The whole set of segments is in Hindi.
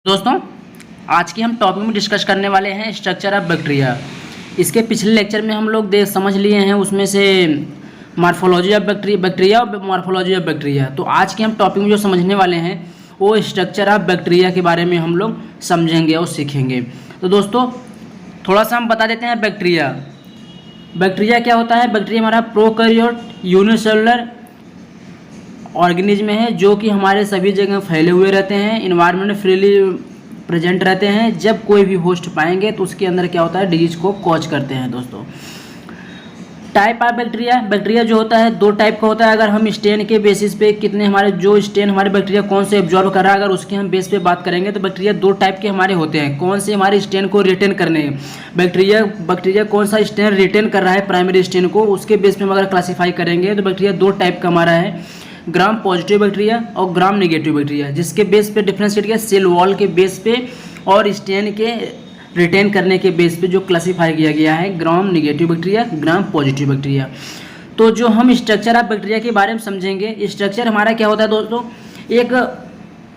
दोस्तों, आज की हम टॉपिक में डिस्कस करने वाले हैं स्ट्रक्चर ऑफ बैक्टीरिया। इसके पिछले लेक्चर में हम लोग समझ लिए हैं उसमें से मॉर्फोलॉजी ऑफ बैक्टीरिया और मॉर्फोलॉजी ऑफ बैक्टीरिया। तो आज के हम टॉपिक में जो समझने वाले हैं वो स्ट्रक्चर ऑफ बैक्टीरिया के बारे में हम लोग समझेंगे और सीखेंगे। तो दोस्तों, थोड़ा सा हम बता देते हैं बैक्टीरिया क्या होता है। बैक्टीरिया हमारा प्रोकैरियोट यूनिसेलुलर ऑर्गेनिज्म है जो कि हमारे सभी जगह फैले हुए रहते हैं, इन्वायरमेंट में फ्रीली प्रेजेंट रहते हैं। जब कोई भी होस्ट पाएंगे तो उसके अंदर क्या होता है, डिजीज को कॉज करते हैं। दोस्तों, टाइप ऑफ बैक्टीरिया जो होता है दो टाइप का होता है। अगर हम स्टेन के बेसिस पे कितने हमारे जो स्टेन हमारे बैक्टीरिया कौन से एब्जॉर्ब कर रहा है, अगर उसके हम बेस पे बात करेंगे तो बैक्टीरिया दो टाइप के हमारे होते हैं। कौन से हमारे स्टेन को रिटेन करने हैं, बैक्टीरिया कौन सा स्टेन रिटेन कर रहा है प्राइमरी स्टेन को, उसके बेस पे हम अगर क्लासीफाई करेंगे तो बैक्टीरिया दो टाइप का हमारा है, ग्राम पॉजिटिव बैक्टीरिया और ग्राम नेगेटिव बैक्टीरिया। जिसके बेस पे डिफ्रेंशिएट किया सेल वॉल के बेस पे और स्टेन के रिटेन करने के बेस पे जो क्लासीफाई किया गया है gram negative bacteria, gram positive bacteria. तो जो हम स्ट्रक्चर ऑफ बैक्टीरिया के बारे में समझेंगे, स्ट्रक्चर हमारा क्या होता है दोस्तों, एक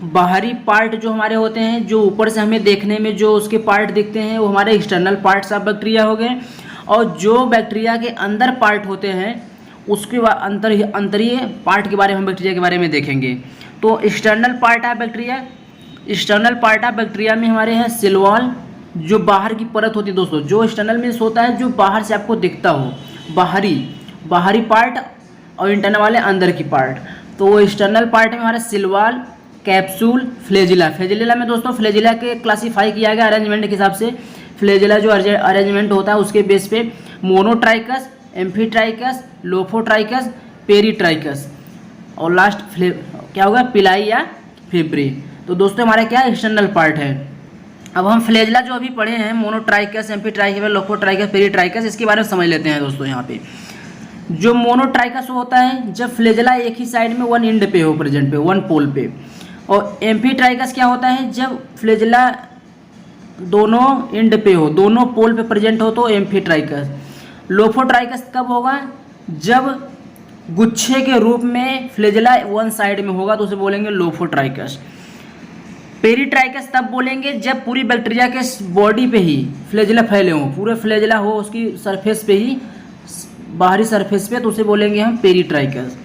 बाहरी पार्ट जो हमारे होते हैं, जो ऊपर से हमें देखने में जो उसके पार्ट दिखते हैं वो हमारे एक्सटर्नल पार्ट्स ऑफ बैक्टीरिया हो गए। और जो बैक्टीरिया के अंदर पार्ट होते हैं उसके अंतरीय पार्ट के बारे में हम बैक्टीरिया के बारे में देखेंगे। तो एक्सटर्नल पार्ट ऑफ बैक्टीरिया में हमारे हैं सेल वॉल, जो बाहर की परत होती है। दोस्तों, जो एक्सटर्नल मीन्स होता है जो बाहर से आपको दिखता हो, बाहरी पार्ट, और इंटरनल वाले अंदर की पार्ट। तो एक्सटर्नल पार्ट में हमारा सेल वॉल, कैप्सूल, फ्लैजिला में दोस्तों फ्लैजिला के क्लासीफाई किया गया अरेंजमेंट के हिसाब से। फ्लैजिला जो अरेंजमेंट होता है उसके बेस पे मोनोट्राइकस, एम्फीट्राइकस, लोफोट्राइकस, पेरीट्राइकस और लास्ट क्या होगा, पिलाई या फिब्री। तो दोस्तों हमारा क्या एक्सटर्नल पार्ट है। अब हम फ्लैजिला जो अभी पढ़े हैं, मोनोट्राइकस, एम्फीट्राइकस, लोफोट्राइकस, पेरीट्राइकस, इसके बारे में समझ लेते हैं। दोस्तों, यहाँ पे जो मोनोट्राइकस होता है जब फ्लैजिला एक ही साइड में वन एंड पे हो, प्रेजेंट पे वन पोल पे। और एम्फीट्राइकस क्या होता है, जब फ्लैजिला दोनों एंड पे हो, दोनों पोल पे प्रेजेंट हो, तो एम्फीट्राइकस। लोफोट्राइकस कब होगा, जब गुच्छे के रूप में फ्लैजिला वन साइड में होगा तो उसे बोलेंगे लोफोट्राइकस। पेरीट्राइकस तब बोलेंगे जब पूरी बैक्टीरिया के बॉडी पे ही फ्लैजिला फैले हों, पूरे फ्लैजिला हो उसकी सरफेस पे ही, बाहरी सरफेस पे, तो उसे बोलेंगे हम पेरीट्राइकस।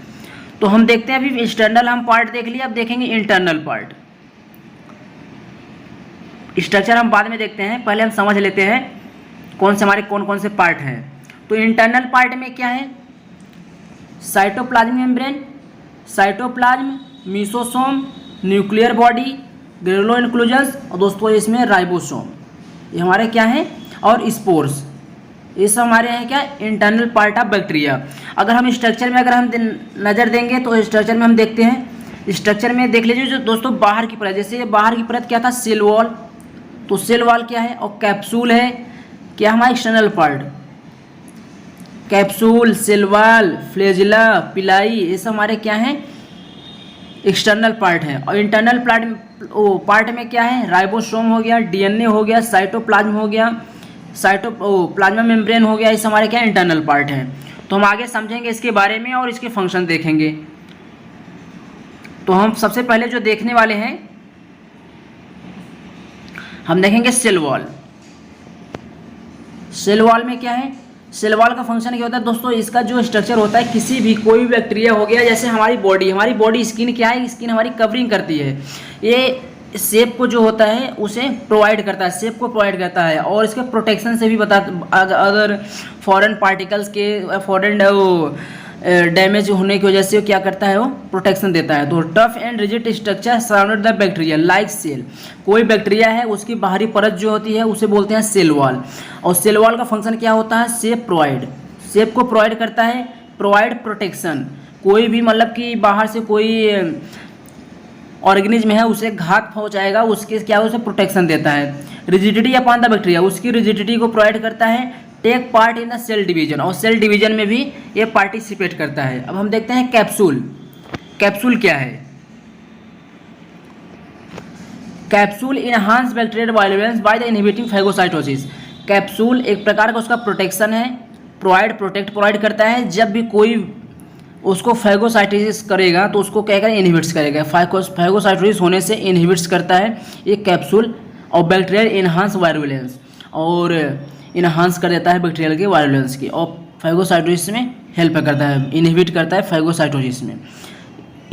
तो हम देखते हैं, अभी एक्सटर्नल हम पार्ट देख लिया, अब देखेंगे इंटरनल पार्ट। स्ट्रक्चर हम बाद में देखते हैं, पहले हम समझ लेते हैं कौन से पार्ट हैं। तो इंटरनल पार्ट में क्या है, cytoplasm membrane, cytoplasm, mesosome, nuclear body, granular inclusions और दोस्तों इसमें राइबोसोम, ये हमारे क्या हैं, और स्पोर्स, ये सब हमारे हैं क्या, इंटरनल पार्ट ऑफ बैक्टीरिया। अगर हम स्ट्रक्चर में अगर हम नज़र देंगे तो स्ट्रक्चर में हम देखते हैं, स्ट्रक्चर में देख लीजिए जो दोस्तों बाहर की परत, जैसे बाहर की परत क्या था, सेल वॉल, तो सेल वॉल क्या है, और कैप्सूल है क्या हमारा external part, capsule, cell wall, flagella, pili, ये सब हमारे क्या हैं, एक्सटर्नल पार्ट है। और इंटरनल पार्ट में क्या है, राइबोसोम हो गया, डीएनए हो गया, साइटोप्लाज्म हो गया, प्लाज्मा मेम्ब्रेन हो गया, ये हमारे क्या इंटरनल पार्ट हैं। तो हम आगे समझेंगे इसके बारे में और इसके फंक्शन देखेंगे। तो हम सबसे पहले जो देखने वाले हैं, हम देखेंगे सेल वॉल। सेल वॉल में क्या है, सेल वॉल का फंक्शन क्या होता है दोस्तों, इसका जो स्ट्रक्चर होता है, किसी भी कोई भी बैक्टीरिया हो गया, जैसे हमारी बॉडी स्किन क्या है, स्किन हमारी कवरिंग करती है, ये शेप को जो होता है उसे प्रोवाइड करता है, शेप को प्रोवाइड करता है, और इसके प्रोटेक्शन से भी अगर फॉरेन पार्टिकल्स के फॉरेन डैमेज होने की वजह से क्या करता है, वो प्रोटेक्शन देता है। तो tough and rigid structure surrounded the bacteria like cell, कोई बैक्टीरिया है उसकी बाहरी परत जो होती है उसे बोलते हैं सेल वॉल। और सेल वॉल का फंक्शन क्या होता है, शेप को प्रोवाइड करता है, प्रोवाइड प्रोटेक्शन, कोई भी मतलब कि बाहर से कोई ऑर्गेनिज्म है उसे घात पहुंचाएगा, उसके क्या उसे प्रोटेक्शन देता है। रिजिडिटी अपॉन द बैक्टीरिया, उसकी रिजिडिटी को प्रोवाइड करता है। Take part in the cell division, और सेल डिवीजन में भी ये पार्टिसिपेट करता है। अब हम देखते हैं कैप्सूल क्या है। Capsule enhance bacterial violence by the inhibiting phagocytosis. Capsule एक प्रकार का उसका प्रोटेक्शन है, प्रोवाइड करता है। जब भी कोई उसको फैगोसाइटोसिस करेगा तो उसको क्या करेगा, इनहिबिट्स करेगा। फैगोसाइटोसिस होने से इनहिबिट्स करता है एक कैप्सूल और बैक्टीरियल इनहांस वायरुलेंस, और इनहांस कर देता है बैक्टीरियल के वायरुलेंस की, और फैगोसाइटोसिस में हेल्प करता है, इनहिबिट करता है फैगोसाइटोसिस में।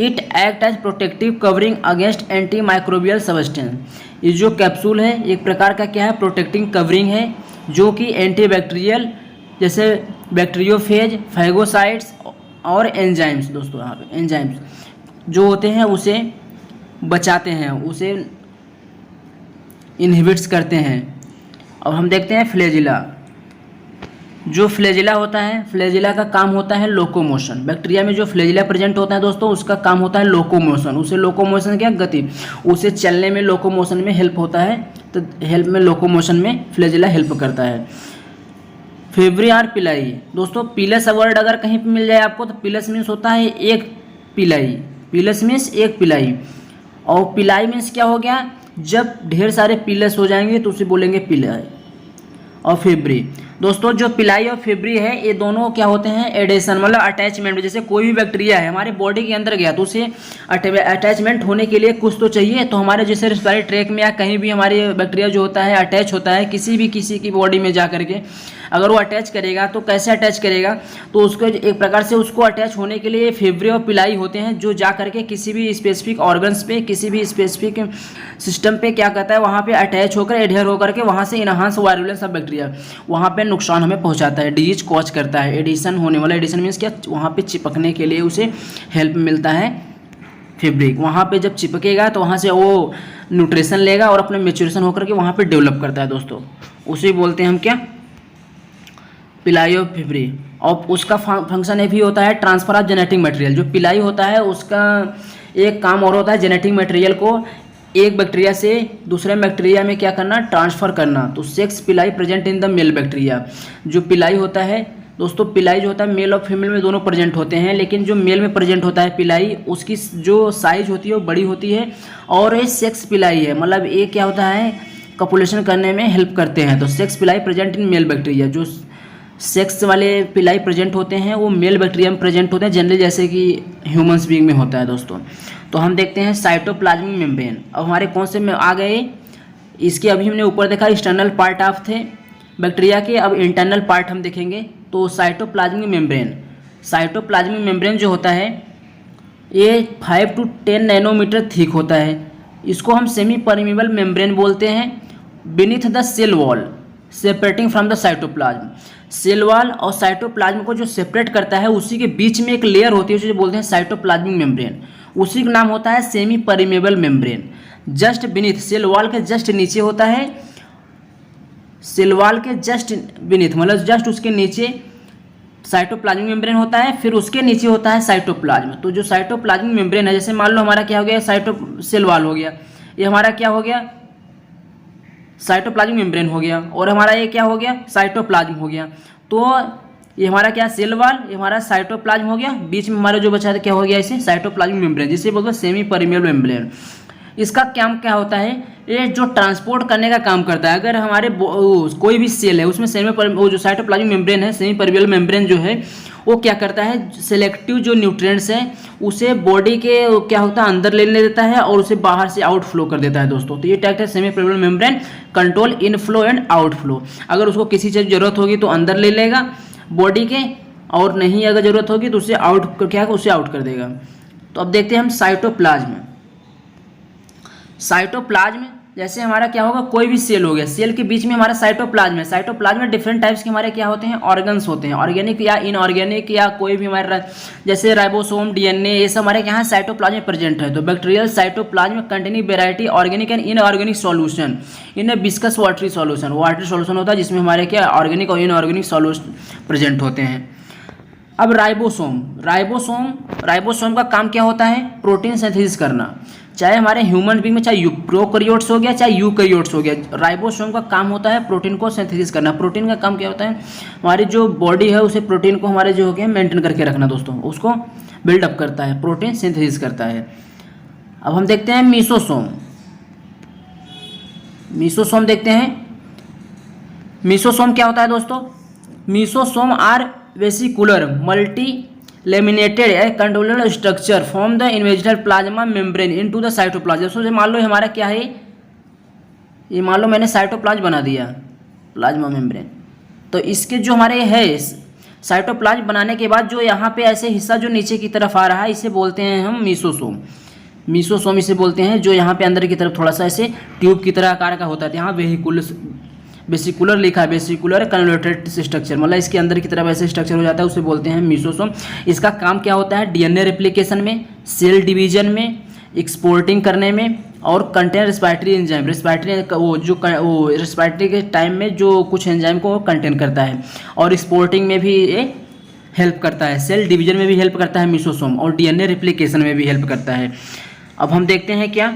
It act as protective covering against antimicrobial substance. ये जो कैप्सूल है एक प्रकार का क्या है, प्रोटेक्टिंग कवरिंग है, जो कि एंटी बैक्टीरियल जैसे बैक्टीरियोफेज, फैगोसाइट्स और एंजाइम्स, दोस्तों यहाँ पे एंजाइम्स जो होते हैं उसे बचाते हैं, उसे इनहिबिट्स करते हैं। अब हम देखते हैं फ्लैजिला। जो फ्लैजिला होता है, फ्लैजिला का काम होता है लोकोमोशन। बैक्टीरिया में जो फ्लैजिला प्रेजेंट होता है दोस्तों, उसका काम होता है लोकोमोशन। उसे लोकोमोशन क्या, गति, उसे चलने में लोकोमोशन में हेल्प होता है, तो हेल्प में लोकोमोशन में फ्लैजिला हेल्प करता है। फेब्री और पिलाई, दोस्तों पिलस वर्ड अगर कहीं पे मिल जाए आपको तो पिलस मीन्स होता है एक पिलाई, पिलस मीन्स एक पिलाई, और पिलाई मीन्स क्या हो गया, जब ढेर सारे पिलस हो जाएंगे तो उसे बोलेंगे पिलाई। और फेब्री, दोस्तों जो पिलाई और फेब्री है ये दोनों क्या होते हैं, एडेशन मतलब अटैचमेंट। जैसे कोई भी बैक्टीरिया है हमारे बॉडी के अंदर गया तो उसे अटैचमेंट होने के लिए कुछ तो चाहिए, तो हमारे जैसे रेस्पिरेटरी ट्रैक में या कहीं भी हमारे बैक्टीरिया जो होता है अटैच होता है किसी की बॉडी में जा करके, अगर वो अटैच करेगा तो कैसे अटैच करेगा, तो उसको एक प्रकार से उसको अटैच होने के लिए फेब्री और पिलाई होते हैं, जो जा करके किसी भी स्पेसिफिक ऑर्गन्स पे, किसी भी स्पेसिफिक सिस्टम पे क्या कहता है, वहाँ पे अटैच होकर एडहेयर होकर के वहाँ से इनहांस वायरुलेंस ऑफ बैक्टीरिया वहाँ पे नुकसान हमें पहुँचाता है, डिजीज कॉज करता है। एडिशन होने वाला, एडिशन मीन्स क्या, वहाँ पे चिपकने के लिए उसे हेल्प मिलता है फैब्रिक। वहाँ पे जब चिपकेगा तो वहाँ से वो न्यूट्रिशन लेगा और अपने मेच्योरेशन होकर के वहाँ पे डेवलप करता है दोस्तों, उसे बोलते हैं हम क्या, पिलाई और फेब्री। और उसका फंक्शन ये भी होता है ट्रांसफर ऑफ जेनेटिक मटेरियल। जो पिलाई होता है उसका एक काम और होता है जेनेटिक मटेरियल को एक बैक्टीरिया से दूसरे बैक्टीरिया में क्या करना, ट्रांसफ़र करना। तो sex pili present in the male bacteria. जो पिलाई होता है दोस्तों, पिलाई जो होता है मेल और फीमेल में दोनों प्रेजेंट होते हैं, लेकिन जो मेल में प्रेजेंट होता है पिलाई उसकी जो साइज होती है वो बड़ी होती है, और ये सेक्स पिलाई है, मतलब ये क्या होता है, कपुलेशन करने में हेल्प करते हैं। तो sex pili present in male bacteria, जो सेक्स वाले पिलाई प्रेजेंट होते हैं वो मेल बैक्टीरिया में प्रेजेंट होते हैं, जनरली जैसे कि ह्यूमंस बीइंग में होता है दोस्तों। तो हम देखते हैं साइटोप्लाज्मिक मेम्ब्रेन। अब हमारे कौन से में आ गए, इसके अभी हमने ऊपर देखा एक्सटर्नल पार्ट ऑफ थे बैक्टीरिया के, अब इंटरनल पार्ट हम देखेंगे। तो साइटोप्लाज्मिक मेम्ब्रेन, साइटोप्लाज्मिक मेम्ब्रेन जो होता है ये 5 to 10 नैनोमीटर थिक होता है। इसको हम सेमी परमिबल मेम्ब्रेन बोलते हैं। Beneath the cell wall separating from the cytoplasm, cell wall और साइटोप्लाज्म को जो सेपरेट करता है उसी के बीच में एक लेयर होती है उसे बोलते हैं साइटोप्लाज्मिक मेम्ब्रेन, उसी का नाम होता है semi permeable membrane. Just beneath, cell wall के जस्ट नीचे होता है, सेल वॉल के जस्ट बीनीथ मतलब जस्ट उसके नीचे साइटोप्लाज्मिक मेम्ब्रेन होता है, फिर उसके नीचे होता है साइटोप्लाज्म। तो जो साइटोप्लाज्मिक मेम्ब्रेन है, जैसे मान लो हमारा क्या हो गया, सेल वॉल हो गया, ये हमारा क्या हो गया, साइटोप्लाज्मिक मेम्ब्रेन हो गया, और हमारा ये क्या हो गया, साइटोप्लाज्म हो गया। तो ये हमारा क्या, सेल वॉल, ये हमारा साइटोप्लाज्म हो गया, बीच में हमारा जो बचा था क्या हो गया, इसे साइटोप्लाज्मिक मेम्ब्रेन, जिसे बोलते हैं सेमी परमिबल मेम्ब्रेन। इसका काम क्या होता है, ये जो ट्रांसपोर्ट करने का काम करता है। अगर हमारे कोई भी सेल है उसमें वो जो साइटोप्लाज्मिक मेम्ब्रेन है, सेमी परमिबल मेम्ब्रेन जो है वो क्या करता है, सिलेक्टिव जो न्यूट्रिएंट्स हैं उसे बॉडी के क्या होता है अंदर ले देता है और उसे बाहर से आउटफ्लो कर देता है दोस्तों। तो ये टैक्ट है semi permeable membrane, control inflow and outflow. अगर उसको किसी चीज़ जरूरत होगी तो अंदर ले लेगा बॉडी के, और नहीं अगर जरूरत होगी तो उसे उसे आउट कर देगा। तो अब देखते हैं हम साइटोप्लाज्म। साइटोप्लाज्म जैसे हमारा क्या होगा, कोई भी सेल हो गया, सेल के बीच में हमारा साइटोप्लाज्म है। साइटोप्लाज्म में डिफरेंट टाइप्स के हमारे क्या होते हैं, ऑर्गन्स होते हैं, ऑर्गेनिक या इनऑर्गेनिक, या कोई भी हमारे जैसे राइबोसोम, डीएनए, ये सब हमारे यहाँ साइटोप्लाज्म में प्रेजेंट है। तो bacterial cytoplasm containing variety organic and inorganic solution in viscous watery solution. Watery solution होता है जिसमें हमारे क्या ऑर्गेनिक और इनऑर्गेनिक सॉल्यूशन प्रेजेंट होते हैं। अब राइबोसोम का काम क्या होता है, प्रोटीन सिंथेसिस करना, चाहे हमारे ह्यूमन बीइंग में चाहे प्रोकैरियोट्स हो गया चाहे यूकैरियोट्स हो गया। राइबोसोम का काम होता है प्रोटीन को सिंथेसिस करना। प्रोटीन का काम क्या होता है, हमारी जो बॉडी है उसे प्रोटीन को हमारे जो हो गया मेंटेन करके रखना दोस्तों, उसको बिल्डअप करता है, प्रोटीन सिंथेसिस करता है। अब हम देखते हैं मीसोसोम। मीसोसोम देखते हैं, मीसोसोम क्या होता है दोस्तों, mesosome are vesicular multi laminated a controller structure from the invaginal plasma membrane into the cytoplasm. So मान लो हमारा क्या है, ये मान लो मैंने साइटोप्लाज्म बना दिया, प्लाज्मा मेम्ब्रेन। तो इसके जो हमारे है साइटोप्लाज्म बनाने के बाद जो यहाँ पे ऐसे हिस्सा जो नीचे की तरफ आ रहा है, इसे बोलते हैं हम मीसोसोम। मीसोसोम इसे बोलते हैं, जो यहाँ पे अंदर की तरफ थोड़ा सा ऐसे ट्यूब की तरह आकार का होता है। यहाँ वेसिकुलर लिखा है, वेसिकुलर कन्वर्टेड स्ट्रक्चर, मतलब इसके अंदर की तरफ ऐसे स्ट्रक्चर हो जाता है, उसे बोलते हैं मीसोसोम। इसका काम क्या होता है, डीएनए रेप्लिकेशन में, सेल डिवीजन में, एक्सपोर्टिंग करने में, और कंटेन रेस्पिरेटरी एंजाइम, रेस्पिरेटरी के टाइम में जो कुछ एंजाइम को कंटेन करता है, और एक्सपोर्टिंग में भी ये हेल्प करता है, सेल डिवीजन में भी हेल्प करता है मीसोसोम, और डीएनए रेप्लिकेशन में भी हेल्प करता है। अब हम देखते हैं क्या,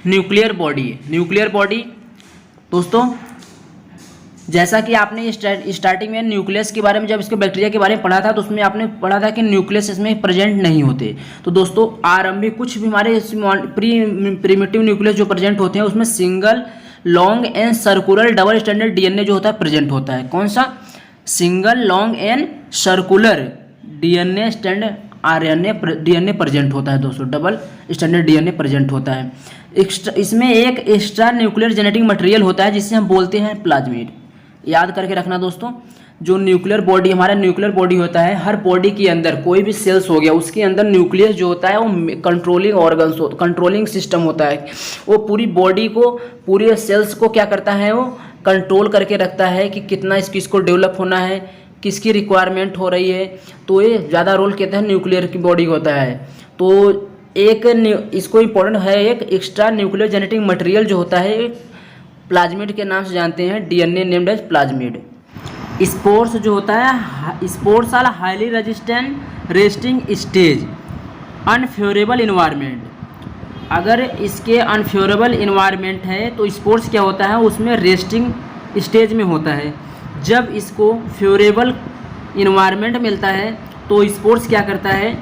न्यूक्लियर बॉडी। न्यूक्लियर बॉडी दोस्तों, जैसा कि आपने स्टार्टिंग में न्यूक्लियस के बारे में, जब इसके बैक्टीरिया के बारे में पढ़ा था, तो उसमें आपने पढ़ा था कि न्यूक्लियस इसमें प्रेजेंट नहीं होते। तो दोस्तों आरंभिक कुछ भी हमारे प्रीमिटिव न्यूक्लियस जो प्रेजेंट होते हैं, उसमें single long and circular double standard DNA जो होता है प्रेजेंट होता है। कौन सा, single long and circular DNA standard DNA present होता है दोस्तों, डबल स्टैंडर्ड डीएनए प्रेजेंट होता है। इसमें एक एक्स्ट्रा न्यूक्लियर जेनेटिक मटेरियल होता है जिसे हम बोलते हैं प्लाज्मिड। याद करके रखना दोस्तों, जो न्यूक्लियर बॉडी, हमारा न्यूक्लियर बॉडी होता है, हर बॉडी के अंदर कोई भी सेल्स हो गया, उसके अंदर न्यूक्लियस जो होता है वो कंट्रोलिंग ऑर्गन्स हो, कंट्रोलिंग सिस्टम होता है। वो पूरी बॉडी को, पूरे सेल्स को क्या करता है, वो कंट्रोल करके रखता है कि कितना किसको डेवलप होना है, किसकी रिक्वायरमेंट हो रही है। तो ये ज़्यादा रोल कहते हैं न्यूक्लियर की बॉडी होता है। तो एक इसको इम्पोर्टेंट है, एक एक्स्ट्रा न्यूक्लियर जेनेटिक मटेरियल जो होता है प्लाज्मिड के नाम से जानते हैं, DNA named as plasmid. Spores जो होता है, spores are highly resistant resting stage unfavourable environment. अगर इसके अनफेवरेबल इन्वायरमेंट है तो स्पोर्स क्या होता है, उसमें रेस्टिंग स्टेज में होता है। जब इसको फेवरेबल इन्वायरमेंट मिलता है तो स्पोर्स क्या करता है,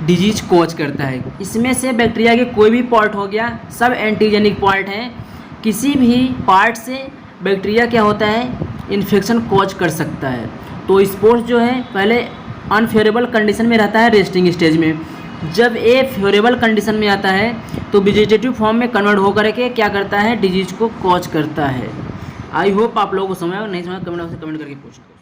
डिजीज कॉज करता है। इसमें से बैक्टीरिया के कोई भी पार्ट हो गया, सब एंटीजेनिक पार्ट हैं, किसी भी पार्ट से बैक्टीरिया क्या होता है, इन्फेक्शन कॉज कर सकता है। तो स्पोर्स जो है पहले अनफेवरेबल कंडीशन में रहता है, रेस्टिंग स्टेज में। जब ये फेवरेबल कंडीशन में आता है तो वेजिटेटिव फॉर्म में कन्वर्ट होकर के क्या करता है, डिजीज को कॉज करता है। आई होप आप लोगों को समझ, नहीं समझ कमेंट करके पूछना।